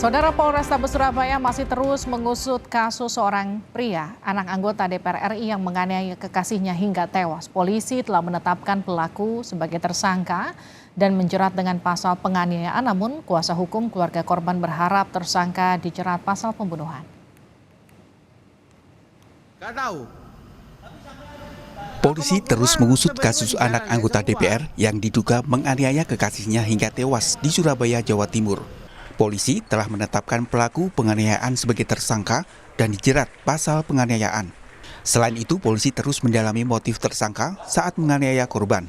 Saudara, Polrestabes Surabaya masih terus mengusut kasus seorang pria, anak anggota DPR RI yang menganiaya kekasihnya hingga tewas. Polisi telah menetapkan pelaku sebagai tersangka dan menjerat dengan pasal penganiayaan, namun kuasa hukum keluarga korban berharap tersangka dijerat pasal pembunuhan. Polisi terus mengusut kasus anak anggota DPR yang diduga menganiaya kekasihnya hingga tewas di Surabaya, Jawa Timur. Polisi telah menetapkan pelaku penganiayaan sebagai tersangka dan dijerat pasal penganiayaan. Selain itu, polisi terus mendalami motif tersangka saat menganiaya korban.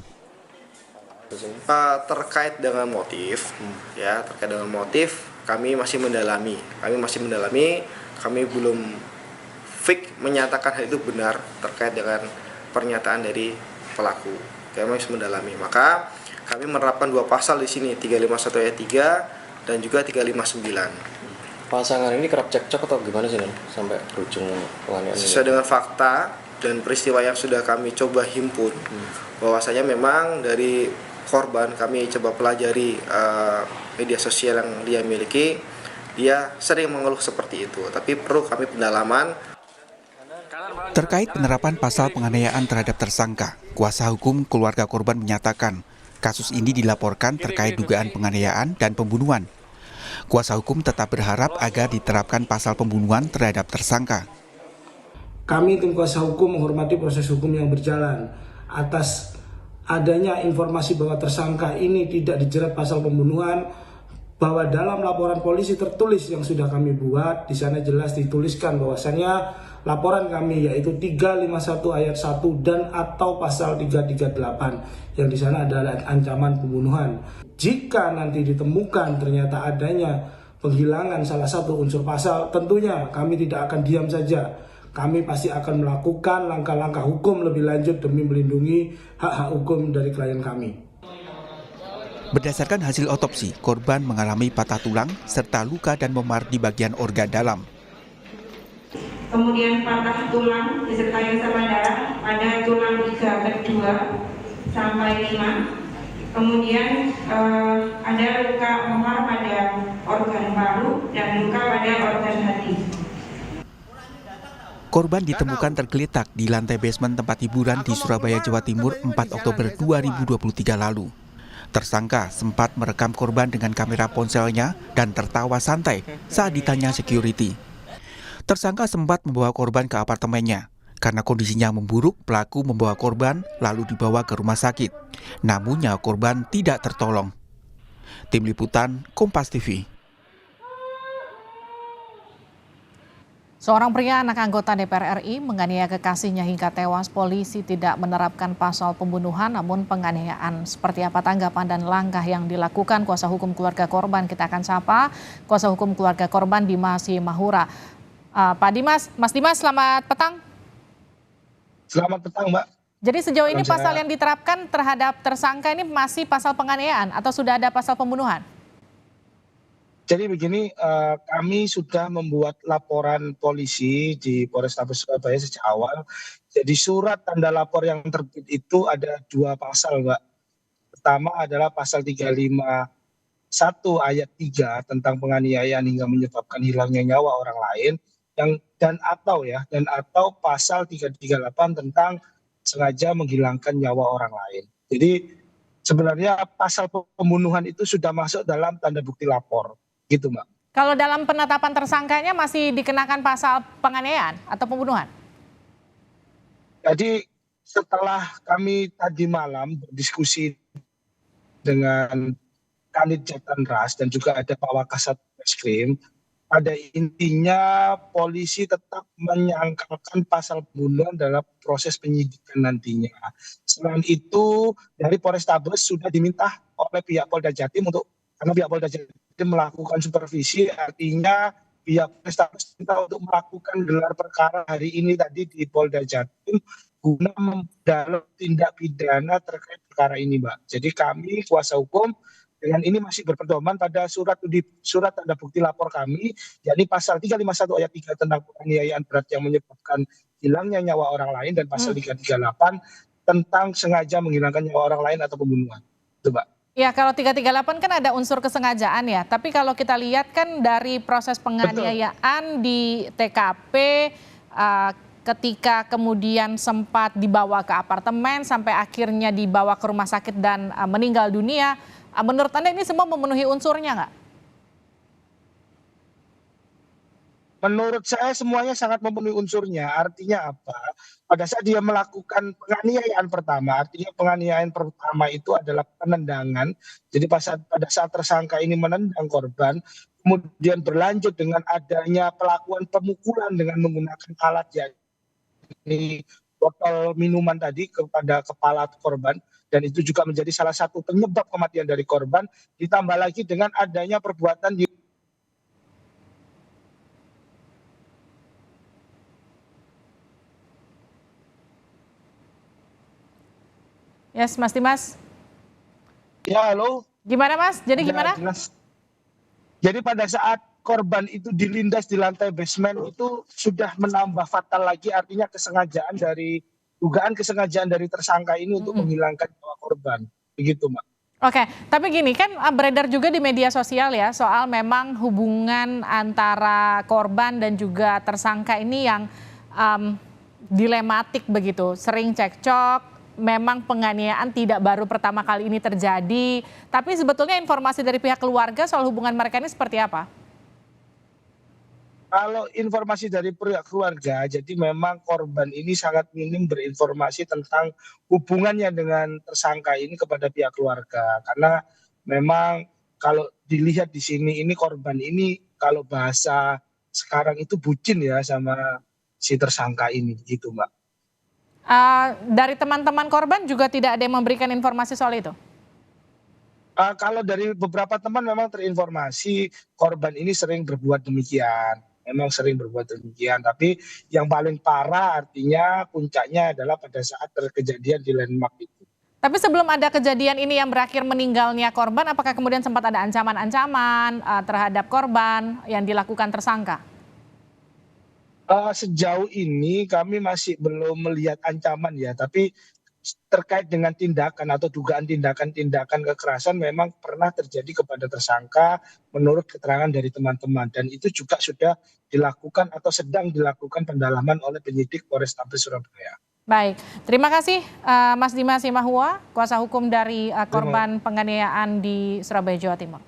Terkait dengan motif, kami masih mendalami. Kami belum fix menyatakan hal itu benar terkait dengan pernyataan dari pelaku. Kami masih mendalami. Maka kami menerapkan dua pasal di sini, 351 ayat 3 dan juga 359. Pasangan ini kerap cekcok atau gimana sih, sampai berujung penganiayaan? Sesuai dengan fakta dan peristiwa yang sudah kami coba himpun, bahwasanya memang dari korban kami coba pelajari media sosial yang dia miliki, dia sering mengeluh seperti itu. Tapi perlu kami pendalaman. Terkait penerapan pasal penganiayaan terhadap tersangka, kuasa hukum keluarga korban menyatakan kasus ini dilaporkan terkait dugaan penganiayaan dan pembunuhan. Kuasa hukum tetap berharap agar diterapkan pasal pembunuhan terhadap tersangka. Kami tim kuasa hukum menghormati proses hukum yang berjalan. Atas adanya informasi bahwa tersangka ini tidak dijerat pasal pembunuhan, bahwa dalam laporan polisi tertulis yang sudah kami buat, di sana jelas dituliskan bahwasannya laporan kami yaitu 351 ayat 1 dan atau pasal 338 yang di sana adalah ancaman pembunuhan. Jika nanti ditemukan ternyata adanya penghilangan salah satu unsur pasal, tentunya kami tidak akan diam saja. Kami pasti akan melakukan langkah-langkah hukum lebih lanjut demi melindungi hak-hak hukum dari klien kami. Berdasarkan hasil otopsi, korban mengalami patah tulang serta luka dan memar di bagian organ dalam. Kemudian patah tulang disertai sama darah pada tulang iga kedua sampai 5. Kemudian ada luka memar pada organ paru dan luka pada organ hati. Korban ditemukan tergeletak di lantai basement tempat hiburan di Surabaya, Jawa Timur 4 Oktober 2023 lalu. Tersangka sempat merekam korban dengan kamera ponselnya dan tertawa santai saat ditanya security. Tersangka sempat membawa korban ke apartemennya. Karena kondisinya memburuk, pelaku membawa korban lalu dibawa ke rumah sakit. Namun nyawa korban tidak tertolong. Tim Liputan, Kompas TV. Seorang pria anak anggota DPR RI menganiaya kekasihnya hingga tewas. Polisi tidak menerapkan pasal pembunuhan namun penganiayaan. Seperti apa tanggapan dan langkah yang dilakukan kuasa hukum keluarga korban? Kita akan sapa kuasa hukum keluarga korban, Dimas Simahura. Pak Dimas, Mas Dimas, selamat petang. Selamat petang, Mbak. Jadi sejauh ini pasal yang diterapkan terhadap tersangka ini masih pasal penganiayaan atau sudah ada pasal pembunuhan? Jadi begini, kami sudah membuat laporan polisi di Polrestabes Surabaya sejak awal. Jadi surat tanda lapor yang terbit itu ada dua pasal, Mbak. Pertama adalah pasal 351 ayat 3 tentang penganiayaan hingga menyebabkan hilangnya nyawa orang lain, dan atau pasal 338 tentang sengaja menghilangkan nyawa orang lain. Jadi sebenarnya pasal pembunuhan itu sudah masuk dalam tanda bukti lapor. Gitu, Mbak. Kalau dalam penetapan tersangkanya masih dikenakan pasal penganiayaan atau pembunuhan? Jadi setelah kami tadi malam berdiskusi dengan Kanit Jatantras dan juga ada Pak Wakasat Reskrim, pada intinya polisi tetap menyangkalkan pasal pembunuhan dalam proses penyidikan nantinya. Selain itu, dari Polrestabes sudah diminta oleh pihak Polda Jatim karena pihak Polda Jatim melakukan supervisi, artinya pihak Polrestabes minta untuk melakukan gelar perkara hari ini tadi di Polda Jatim guna mendalam tindak pidana terkait perkara ini, Mbak. Jadi kami kuasa hukum dengan ini masih berpedoman pada surat tanda bukti lapor kami, yakni pasal 351 ayat 3 tentang penganiayaan berat yang menyebabkan hilangnya nyawa orang lain dan pasal 338 tentang sengaja menghilangkan nyawa orang lain atau pembunuhan. Itu, Mbak. Ya, kalau 338 kan ada unsur kesengajaan ya, tapi kalau kita lihat kan dari proses penganiayaan di TKP, ketika kemudian sempat dibawa ke apartemen sampai akhirnya dibawa ke rumah sakit dan meninggal dunia, menurut Anda ini semua memenuhi unsurnya nggak? Menurut saya semuanya sangat memenuhi unsurnya. Artinya apa? Pada saat dia melakukan penganiayaan pertama, artinya penganiayaan pertama itu adalah penendangan. Jadi pada saat tersangka ini menendang korban, kemudian berlanjut dengan adanya pelakuan pemukulan dengan menggunakan alat yakni botol minuman tadi kepada kepala korban, dan itu juga menjadi salah satu penyebab kematian dari korban, ditambah lagi dengan adanya perbuatan di Yes, Mas Dimas. ya halo. Gimana Mas? Jadi Ya, gimana? jelas. Jadi pada saat korban itu dilindas di lantai basement itu sudah menambah fatal lagi, artinya dugaan kesengajaan dari tersangka ini untuk menghilangkan nyawa korban. Begitu, Mbak. Oke, tapi gini kan beredar juga di media sosial ya soal memang hubungan antara korban dan juga tersangka ini yang dilematik begitu, sering cekcok. Memang penganiayaan tidak baru pertama kali ini terjadi, tapi sebetulnya informasi dari pihak keluarga soal hubungan mereka ini seperti apa? Kalau informasi dari pihak keluarga, jadi memang korban ini sangat minim berinformasi tentang hubungannya dengan tersangka ini kepada pihak keluarga. Karena memang kalau dilihat di sini, ini korban ini kalau bahasa sekarang itu bucin ya sama si tersangka ini, gitu Mbak. Dari teman-teman korban juga tidak ada yang memberikan informasi soal itu? Kalau dari beberapa teman memang terinformasi korban ini sering berbuat demikian. Memang sering berbuat demikian, tapi yang paling parah artinya puncaknya adalah pada saat terkejadian di Landmark itu. Tapi sebelum ada kejadian ini yang berakhir meninggalnya korban, apakah kemudian sempat ada ancaman-ancaman terhadap korban yang dilakukan tersangka? Sejauh ini kami masih belum melihat ancaman ya, tapi terkait dengan tindakan atau dugaan tindakan-tindakan kekerasan memang pernah terjadi kepada tersangka menurut keterangan dari teman-teman, dan itu juga sudah dilakukan atau sedang dilakukan pendalaman oleh penyidik Polrestabes Surabaya. Baik, terima kasih Mas Dimas Simahua, kuasa hukum dari korban penganiayaan di Surabaya, Jawa Timur.